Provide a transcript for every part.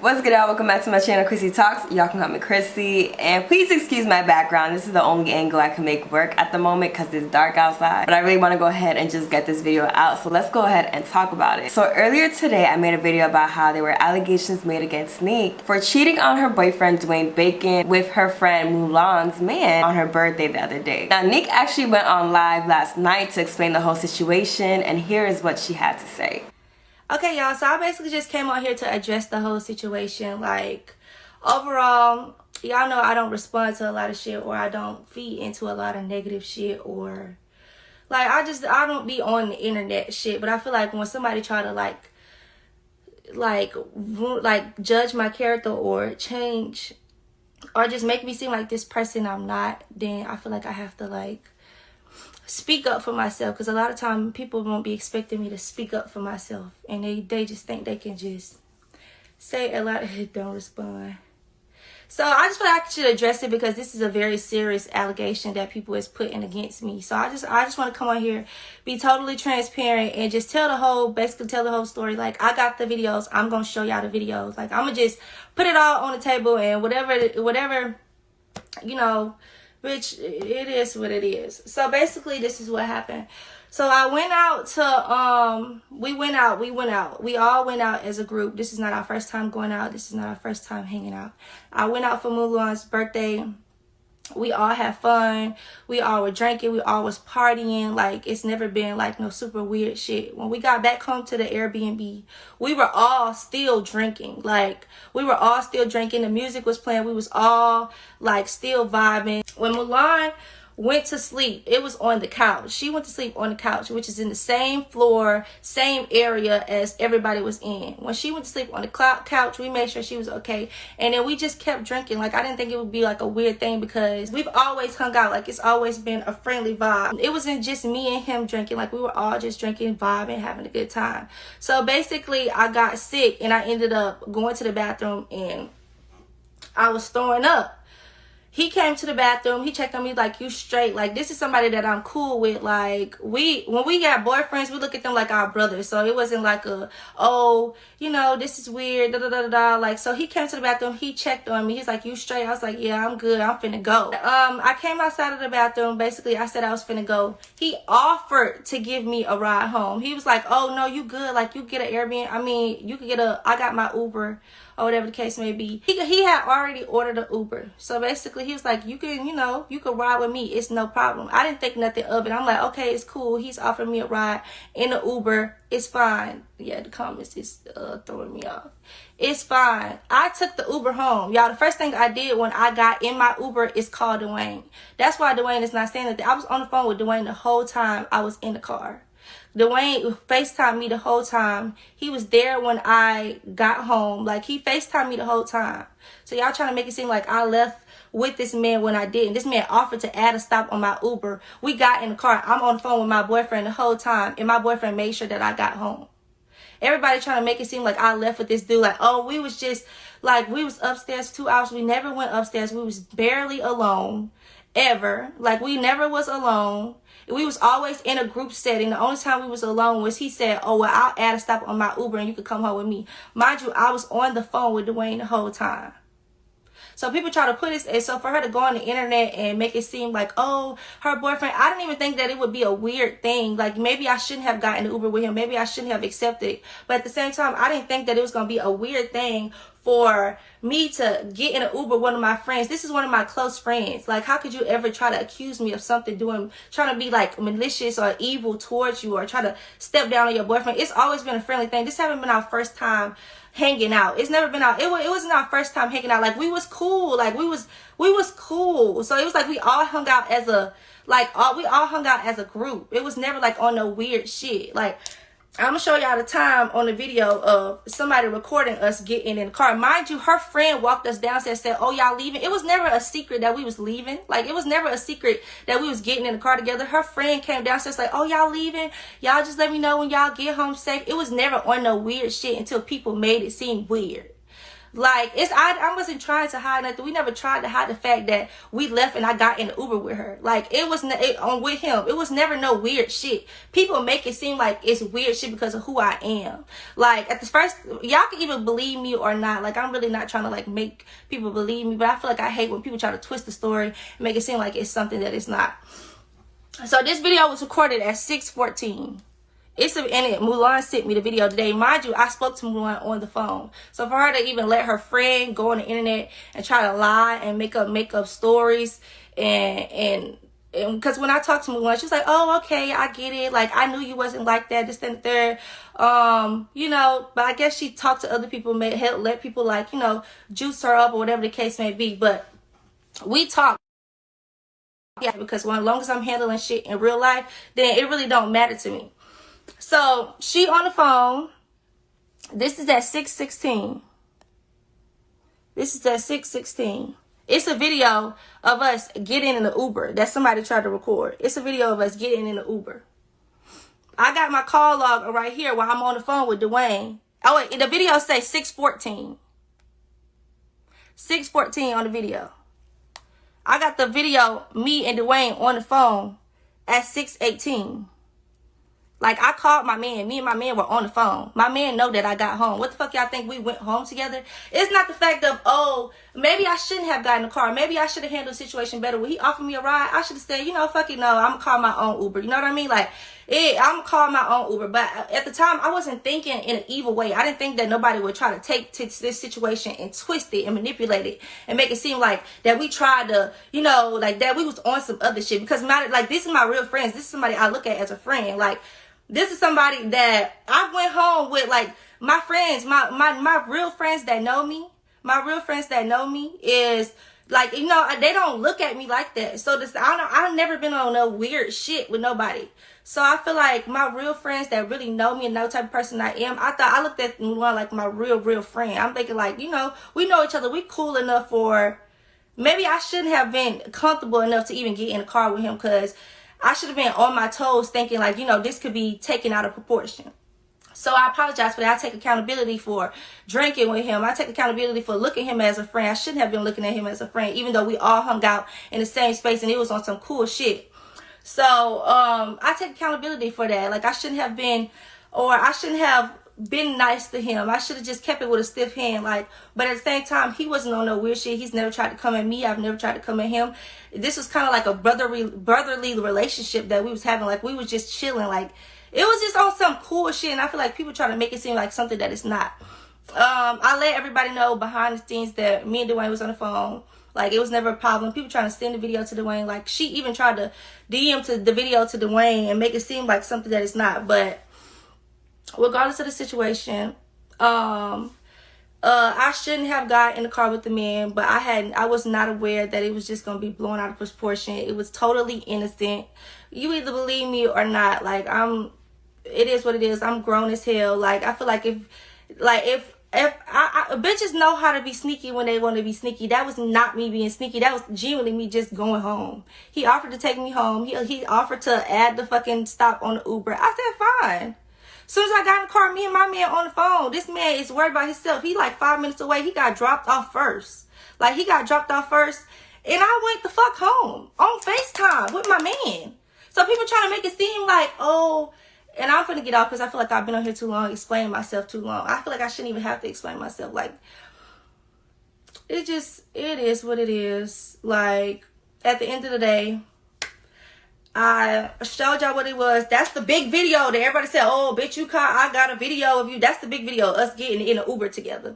What's good, y'all? Welcome back to my channel, Chrissy Talks. Y'all can call me Chrissy. And please excuse my background. This is the only angle I can make work at the moment because it's dark outside. But I really want to go ahead and just get this video out. So let's go ahead and talk about it. So earlier today, I made a video about how there were allegations made against Nique for cheating on her boyfriend, Dwayne Bacon, with her friend Mulan'S man on her birthday the other day. Now, Nique actually went on live last night to explain the whole situation. And here is what she had to say. Okay, y'all, so I basically just came on here to address the whole situation. Like, overall, y'all know I don't respond to a lot of shit, or I don't feed into a lot of negative shit, or like I don't be on the internet shit. But I feel like when somebody try to like judge my character or change or just make me seem like this person I'm not, then I feel like I have to like speak up for myself, because a lot of time people won't be expecting me to speak up for myself, and they just think they can just say a lot and don't respond. So I just feel like I should address it, because this is a very serious allegation that people is putting against me. So I just want to come on here, be totally transparent, and just basically tell the whole story. Like, I got the videos, I'm gonna show y'all the videos. Like, I'm gonna just put it all on the table, and whatever, you know, which it is what it is. So basically, this is what happened. So I went out to, we all went out as a group. This is not our first time going out. This is not our first time hanging out. I went out for Mulan'S birthday. We all had fun. We all were drinking. We all was partying. Like, it's never been like no super weird shit. When we got back home to the Airbnb, we were all still drinking. Like, we were all still drinking. The music was playing. We was all like still vibing. When Mulan went to sleep, it was on the couch. She went to sleep on the couch, which is in the same floor, same area as everybody was in. When she went to sleep on the couch, we made sure she was okay. And then we just kept drinking. Like, I didn't think it would be like a weird thing, because we've always hung out. Like, it's always been a friendly vibe. It wasn't just me and him drinking. Like, we were all just drinking, vibing, having a good time. So basically, I got sick, and I ended up going to the bathroom, and I was throwing up. He came to the bathroom. He checked on me like, you straight. Like, this is somebody that I'm cool with. Like, when we got boyfriends, we look at them like our brothers. So it wasn't like oh, you know, this is weird, da da da da. Like, so he came to the bathroom. He checked on me. He's like, you straight? I was like, yeah, I'm good. I'm finna go. I came outside of the bathroom. Basically, I said I was finna go. He offered to give me a ride home. He was like, oh, no, you good. Like, you get an Airbnb. I mean, you could get I got my Uber, or whatever the case may be. He had already ordered an Uber. So basically, he was like, you can, you know, you can ride with me. It's no problem. I didn't think nothing of it. I'm like, okay, it's cool. He's offering me a ride in the Uber. It's fine. Yeah, the comments is throwing me off. It's fine. I took the Uber home. Y'all, the first thing I did when I got in my Uber is call Dwayne. That's why Dwayne is not saying that. I was on the phone with Dwayne the whole time I was in the car. Dwayne FaceTimed me the whole time. He was there when I got home. Like, he FaceTimed me the whole time. So y'all trying to make it seem like I left with this man when I didn't. This man offered to add a stop on my Uber. We got in the car. I'm on the phone with my boyfriend the whole time, and my boyfriend made sure that I got home. Everybody trying to make it seem like I left with this dude. Like, oh, we was just, like, we was upstairs 2 hours. We never went upstairs. We was barely alone, ever. Like, we never was alone. We was always in a group setting. The only time we was alone was he said, oh, well, I'll add a stop on my Uber and you could come home with me. Mind you, I was on the phone with Dwayne the whole time. So people try to put it, and so for her to go on the internet and make it seem like, oh, her boyfriend, I didn't even think that it would be a weird thing. Like, maybe I shouldn't have gotten the Uber with him. Maybe I shouldn't have accepted it. But at the same time, I didn't think that it was going to be a weird thing for me to get in an Uber with one of my friends. This is one of my close friends. Like, how could you ever try to accuse me of something trying to be like malicious or evil towards you, or try to step down on your boyfriend? It's always been a friendly thing. This haven't been our first time hanging out. It's never been it wasn't our first time hanging out. Like, we was cool. Like, we was cool. So it was like we all hung out as a group. It was never like on no weird shit. Like, I'm gonna show y'all the time on the video of somebody recording us getting in the car. Mind you, her friend walked us downstairs, said, oh, y'all leaving? It was never a secret that we was leaving. Like, it was never a secret that we was getting in the car together. Her friend came downstairs like, oh, y'all leaving? Y'all just let me know when y'all get home safe. It was never on no weird shit until people made it seem weird. Like, I wasn't trying to hide nothing. We never tried to hide the fact that we left and I got in the Uber with her. Like, it was with him. It was never no weird shit. People make it seem like it's weird shit because of who I am. Like, at the first, y'all can even believe me or not. Like, I'm really not trying to like make people believe me, but I feel like I hate when people try to twist the story and make it seem like it's something that it's not. So this video was recorded at 6:14. Mulan sent me the video today. Mind you, I spoke to Mulan on the phone. So for her to even let her friend go on the internet and try to lie and make up stories and because when I talked to Mulan, she was like, oh, okay, I get it. Like, I knew you wasn't like that, this and there. You know, but I guess she talked to other people, let people like, you know, juice her up or whatever the case may be. But we talked. Yeah, because as long as I'm handling shit in real life, then it really don't matter to me. So she on the phone. This is at 6:16. This is at 6:16. It's a video of us getting in the Uber that somebody tried to record. It's a video of us getting in the Uber. I got my call log right here while I'm on the phone with Dwayne. Oh wait, the video says 6:14. 6:14 on the video. I got the video, me and Dwayne on the phone at 6:18. Like, I called my man. Me and my man were on the phone. My man know that I got home. What the fuck y'all think we went home together? It's not the fact of, oh, maybe I shouldn't have gotten in the car. Maybe I should have handled the situation better. When he offered me a ride, I should have said, you know, fuck it, no, I'm going to call my own Uber. You know what I mean? Like, I'm going to call my own Uber. But at the time, I wasn't thinking in an evil way. I didn't think that nobody would try to take this situation and twist it and manipulate it and make it seem like that we tried to, you know, like that we was on some other shit. Because, like, this is my real friends. This is somebody I look at as a friend. Like, this is somebody that I went home with, like, my friends, my real friends that know me. My real friends that know me is, like, you know, they don't look at me like that. So I've never been on no weird shit with nobody. So I feel like my real friends that really know me and know the type of person I am, I looked at Mulan like my real friend. I'm thinking, like, you know, we know each other. We cool enough for, maybe I shouldn't have been comfortable enough to even get in the car with him, because I should have been on my toes thinking, like, you know, this could be taken out of proportion. So I apologize for that. I take accountability for drinking with him. I take accountability for looking at him as a friend. I shouldn't have been looking at him as a friend, even though we all hung out in the same space and it was on some cool shit. So I take accountability for that. Like, I shouldn't have been nice to him. I should have just kept it with a stiff hand. Like, but at the same time, he wasn't on no weird shit. He's never tried to come at me. I've never tried to come at him. This was kind of like a brotherly relationship that we was having. Like, we was just chilling. Like, it was just on some cool shit. And I feel like people try to make it seem like something that it's not. I let everybody know behind the scenes that me and Dwayne was on the phone. Like, it was never a problem. People trying to send the video to Dwayne. Like, she even tried to DM the video to Dwayne and make it seem like something that it's not. But regardless of the situation, I shouldn't have got in the car with the man, but I was not aware that it was just gonna be blown out of proportion. It was totally innocent. You either believe me or not. Like, it is what it is. I'm grown as hell. Like, I feel like if bitches know how to be sneaky when they want to be sneaky. That was not me being sneaky. That was genuinely me just going home. He offered to take me home. He offered to add the fucking stop on the Uber. I said, fine. As soon as I got in the car, me and my man on the phone. This man is worried about himself. He like 5 minutes away. He got dropped off first. Like, he got dropped off first. And I went the fuck home on FaceTime with my man. So people trying to make it seem like, oh, and I'm finna get off because I feel like I've been on here too long, explaining myself too long. I feel like I shouldn't even have to explain myself. Like, it is what it is. Like, at the end of the day, I showed y'all what it was. That's the big video that everybody said, oh, bitch, I got a video of you. That's the big video, us getting in an Uber together.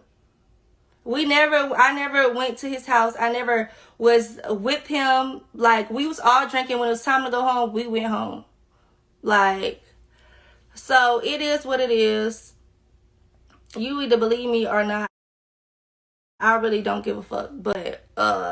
I never went to his house. I never was with him. Like, we was all drinking. When it was time to go home, we went home. Like, so it is what it is. You either believe me or not. I really don't give a fuck, but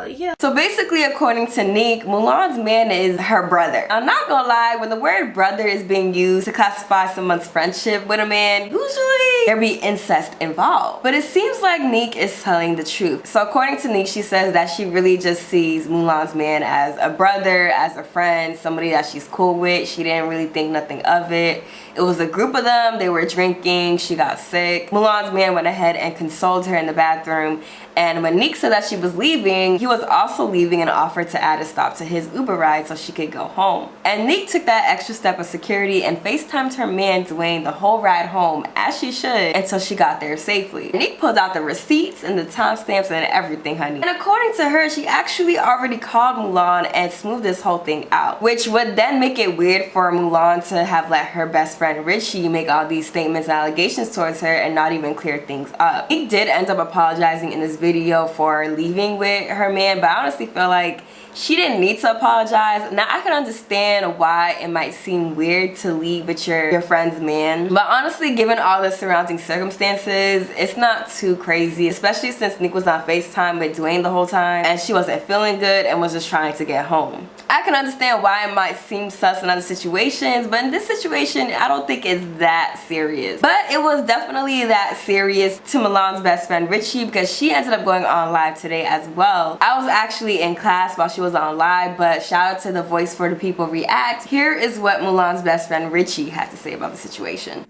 yeah. So basically, according to Nique, Mulan's man is her brother. I'm not gonna lie, when the word brother is being used to classify someone's friendship with a man, usually there be incest involved. But it seems like Nique is telling the truth. So according to Nique, she says that she really just sees Mulan's man as a brother, as a friend, somebody that she's cool with. She didn't really think nothing of it. It was a group of them, they were drinking, she got sick. Mulan's man went ahead and consoled her in the bathroom, and when Nique said that she was leaving, he was also leaving and offered to add a stop to his Uber ride so she could go home. And Nique took that extra step of security and FaceTimed her man Dwayne the whole ride home, as she should, until she got there safely. Nique pulled out the receipts and the timestamps and everything, honey. And according to her, she actually already called Mulan and smoothed this whole thing out, which would then make it weird for Mulan to have let her best friend Richie make all these statements and allegations towards her and not even clear things up. Nique did end up apologizing in this video for leaving with her man, but I honestly feel like she didn't need to apologize. Now I can understand why it might seem weird to leave with your friend's man, but honestly, given all the surrounding circumstances, it's not too crazy, especially since Nique was on FaceTime with Dwayne the whole time and she wasn't feeling good and was just trying to get home. I can understand why it might seem sus in other situations, but in this situation, I don't think it's that serious. But it was definitely that serious to Mulan's best friend Richie, because she ended up going on live today as well. I was actually in class while she was on live, but shout out to the Voice for the People React. Here is what Mulan's best friend Richie had to say about the situation.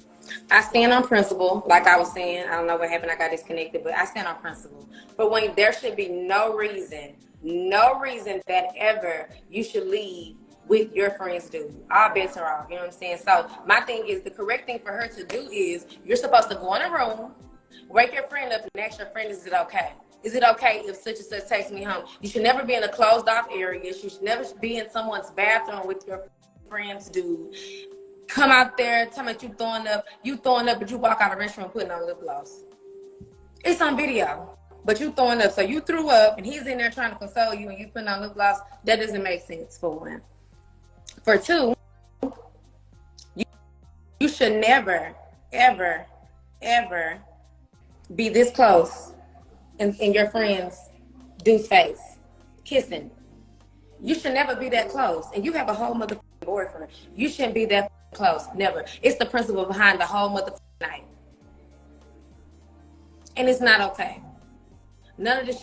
I stand on principle, like I was saying. I don't know what happened, I got disconnected, but I stand on principle. But when there should be no reason that ever you should leave with your friends dude. All bets are off, you know what I'm saying? So my thing is, the correct thing for her to do is, you're supposed to go in a room, wake your friend up and ask your friend, is it okay? Is it okay if such and such takes me home? You should never be in a closed off area. You should never be in someone's bathroom with your friends dude. Come out there, tell me you throwing up, but you walk out of the restroom putting on lip gloss. It's on video. But you throwing up, so you threw up, and he's in there trying to console you, and you putting on lip gloss. That doesn't make sense, for one. For two, you should never, ever, ever be this close in your friend's dude's face, kissing. You should never be that close, and you have a whole motherfucking boyfriend. You shouldn't be that close, never. It's the principle behind the whole motherfucking night, and it's not okay. None of this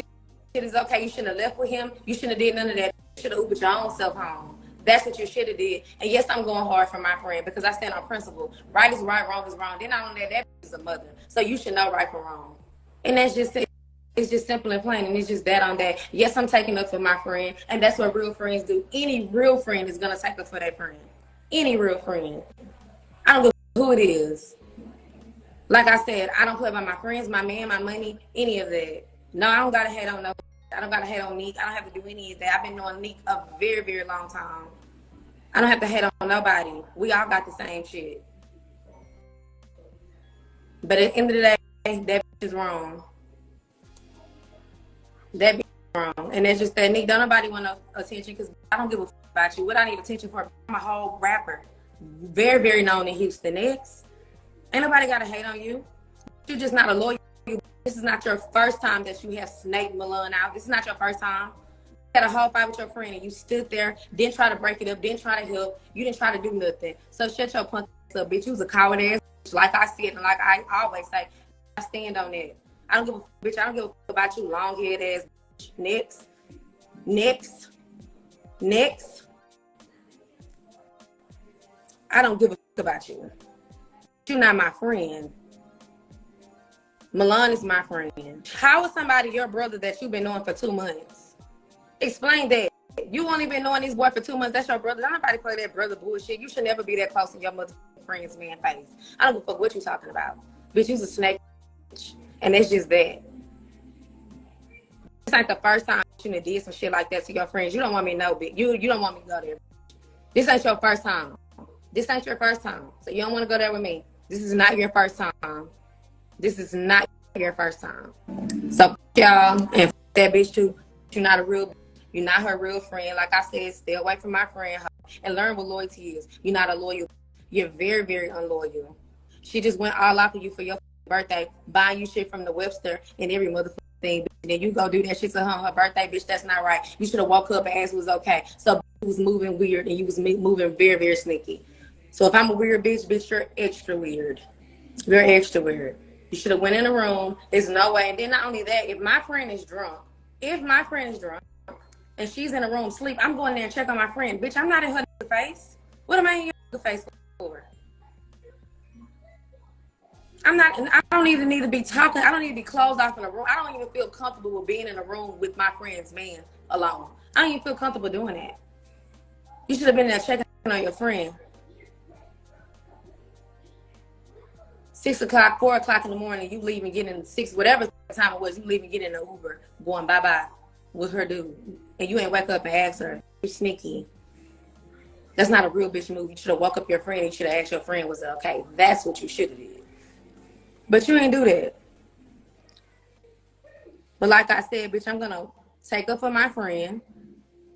shit is okay. You shouldn't have left with him. You shouldn't have did none of that. You should have Ubered your own self home. That's what you should have did. And yes, I'm going hard for my friend because I stand on principle. Right is right, wrong is wrong. Then not only that is a mother. So you should know right from wrong. And that's just it. It's just simple and plain, and it's just that on that. Yes, I'm taking up for my friend, and that's what real friends do. Any real friend is going to take up for their friend. Any real friend. I don't give who it is. Like I said, I don't play by my friends, my man, my money, any of that. No, I don't got to hate on no. I don't got to hate on Nique. I don't have to do any of that. I've been knowing Nique a very, very long time. I don't have to hate on nobody. We all got the same shit. But at the end of the day, that bitch is wrong. That bitch is wrong. And it's just that, Nique, don't nobody want no attention because I don't give a fuck about you. What I need attention for? I'm a whole rapper. Very, very known in Houston. Next. Ain't nobody got to hate on you. You're just not a lawyer. This is not your first time that you have snaked Mulan out. This is not your first time. You had a whole fight with your friend and you stood there, didn't try to break it up, didn't try to help. You didn't try to do nothing. So shut your punk up, bitch. You was a coward ass bitch. Like I said, and like I always say, I stand on that. I don't give a fuck, bitch. I don't give a fuck about you, long head ass bitch. Next. I don't give a fuck about you. You're not my friend. Mulan is my friend. How is somebody your brother that you've been knowing for 2 months? Explain that. You only been knowing this boy for 2 months. That's your brother. Don't nobody play that brother bullshit. You should never be that close in your motherfucking friend's man face. I don't give a fuck what you talking about. Bitch, you's a snake. And that's just that. This ain't the first time you did some shit like that to your friends. You don't want me to know, bitch. You don't want me to go there. This ain't your first time. This ain't your first time. So you don't want to go there with me. This is not your first time. This is not your first time. So y'all, and that bitch too. You're not a real, you're not her real friend. Like I said, stay away from my friend and learn what loyalty is. You're not a loyal. You're very, very unloyal. She just went all out for you for your birthday, buying you shit from the Webster and every motherfucking thing. then you go do that shit to her on her birthday, bitch, that's not right. You should have woke up and asked was okay. So you was moving weird and you was moving very, very sneaky. So if I'm a weird bitch, you're extra weird. You're extra weird. You should have went in the room. There's no way. And then not only that, if my friend is drunk and she's in a room sleep, I'm going there and check on my friend. Bitch, I'm not in her face. What am I in your face for? I don't even need to be talking. I don't need to be closed off in a room. I don't even feel comfortable with being in a room with my friend's man alone. I don't even feel comfortable doing that. You should have been there checking on your friend. 6 o'clock, 4 o'clock in the morning, you leave and get in 6, whatever time it was, you leave and get in the Uber, going bye-bye with her dude. And you ain't wake up and ask her. You're sneaky. That's not a real bitch move. You should have woke up your friend and you should have asked your friend, was it okay? That's what you should have did. But you ain't do that. But like I said, bitch, I'm going to take up for my friend,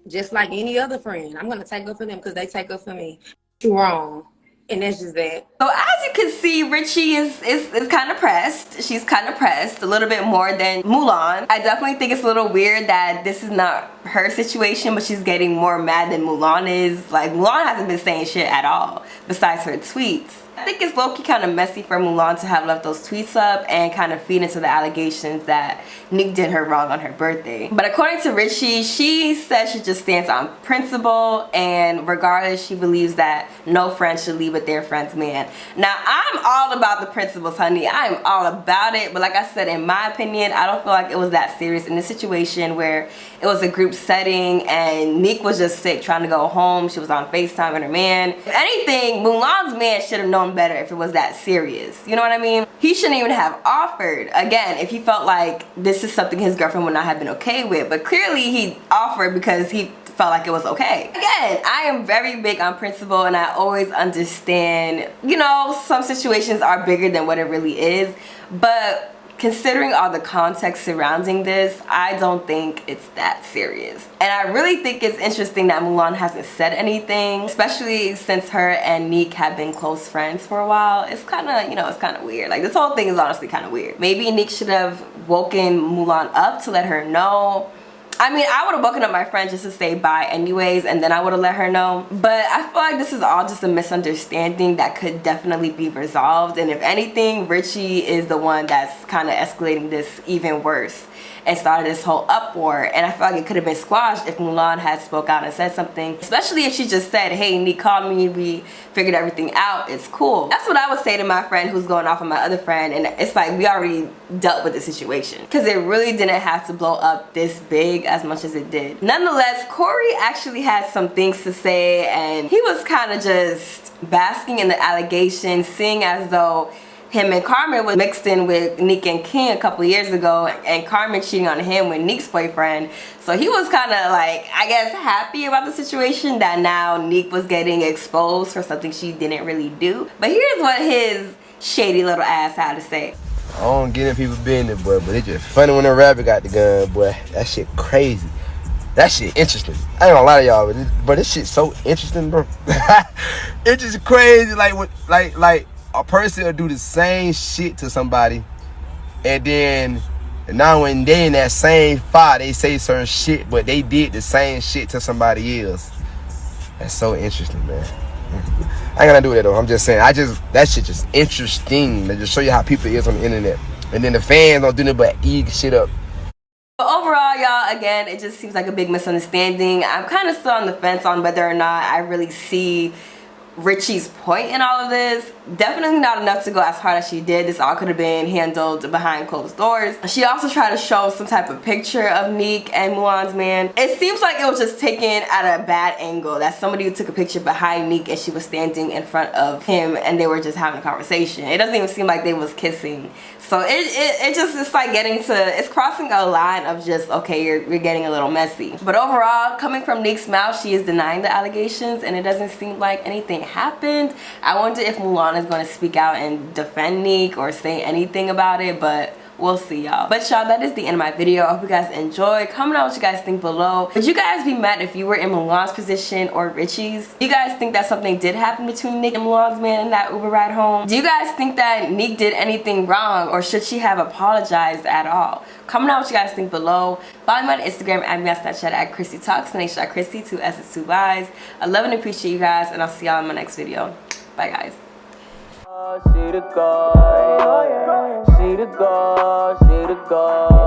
just like any other friend. I'm going to take up for them because they take up for me. You're wrong. And that's just that. So as you can see, Richie is kind of pressed. She's kind of pressed a little bit more than Mulan. I definitely think it's a little weird that this is not her situation, but she's getting more mad than Mulan is. Like, Mulan hasn't been saying shit at all besides her tweets. I think it's low-key kind of messy for Mulan to have left those tweets up and kind of feed into the allegations that Nique did her wrong on her birthday. But according to Richie, she says she just stands on principle, and regardless, she believes that no friend should leave with their friend's man. Now, I'm all about the principles, honey. I'm all about it, but like I said, in my opinion, I don't feel like it was that serious in this situation where it was a group setting and Nique was just sick trying to go home. She was on FaceTime with her man. If anything, Mulan's man should have known better if it was that serious. You know what I mean? He shouldn't even have offered. Again, if he felt like this is something his girlfriend would not have been okay with. But clearly he offered because he felt like it was okay. Again, I am very big on principle and I always understand, you know, some situations are bigger than what it really is. But considering all the context surrounding this, I don't think it's that serious. And I really think it's interesting that Mulan hasn't said anything, especially since her and Nique have been close friends for a while. It's kind of, you know, it's kind of weird. Like, this whole thing is honestly kind of weird. Maybe Nique should have woken Mulan up to let her know. I mean, I would have woken up my friend just to say bye anyways, and then I would have let her know. But I feel like this is all just a misunderstanding that could definitely be resolved. And if anything, Richie is the one that's kind of escalating this even worse and started this whole uproar. And I feel like it could have been squashed if Mulan had spoke out and said something. Especially if she just said, hey, Nique called me, we figured everything out, it's cool. That's what I would say to my friend who's going off on my other friend. And it's like, we already dealt with the situation. Because it really didn't have to blow up this big as much as it did. Nonetheless, Corey actually had some things to say, and he was kind of just basking in the allegations, seeing as though him and Carmen was mixed in with Nique and King a couple years ago, and Carmen cheating on him with Nique's boyfriend. So he was kind of like, I guess, happy about the situation that now Nique was getting exposed for something she didn't really do. But here's what his shady little ass had to say. I don't get in people's business, boy, but it's just funny when the rabbit got the gun, boy. That shit crazy. That shit interesting. I ain't gonna lie to y'all, but this shit so interesting, bro. It's just crazy, like a person will do the same shit to somebody, and then now when they in that same fight, they say certain shit, but they did the same shit to somebody else. That's so interesting, man. I ain't gonna do that though. I'm just saying, that shit just interesting. They just show you how people is on the internet, and then the fans don't do nothing but eat shit up. But overall, y'all, again, it just seems like a big misunderstanding. I'm kind of still on the fence on whether or not I really see Richie's point in all of this. Definitely not enough to go as hard as she did. This all could have been handled behind closed doors. She also tried to show some type of picture of Nique and Mulan's man. It seems like it was just taken at a bad angle, that somebody took a picture behind Nique and she was standing in front of him and they were just having a conversation. It doesn't even seem like they was kissing. So it's like getting to, it's crossing a line of just, okay, you're getting a little messy. But overall, coming from Nique's mouth, she is denying the allegations and it doesn't seem like anything happened. I wonder if Mulan is going to speak out and defend Nique or say anything about it, but We'll see, y'all. But y'all, that is the end of my video. I hope you guys enjoyed. Comment out what you guys think below. Would you guys be mad if you were in Mulan's position or Richie's? Do you guys think that something did happen between Nique and Mulan's man in that Uber ride home? Do you guys think that Nique did anything wrong, or should she have apologized at all? Comment out what you guys think below. Follow me on Instagram, add me on Snapchat at Chrissy Talks, and Chrissy, 2 S's, 2 Y's. I love and appreciate you guys, and I'll see y'all in my next video. Bye, guys. She the God, she the God, she the God.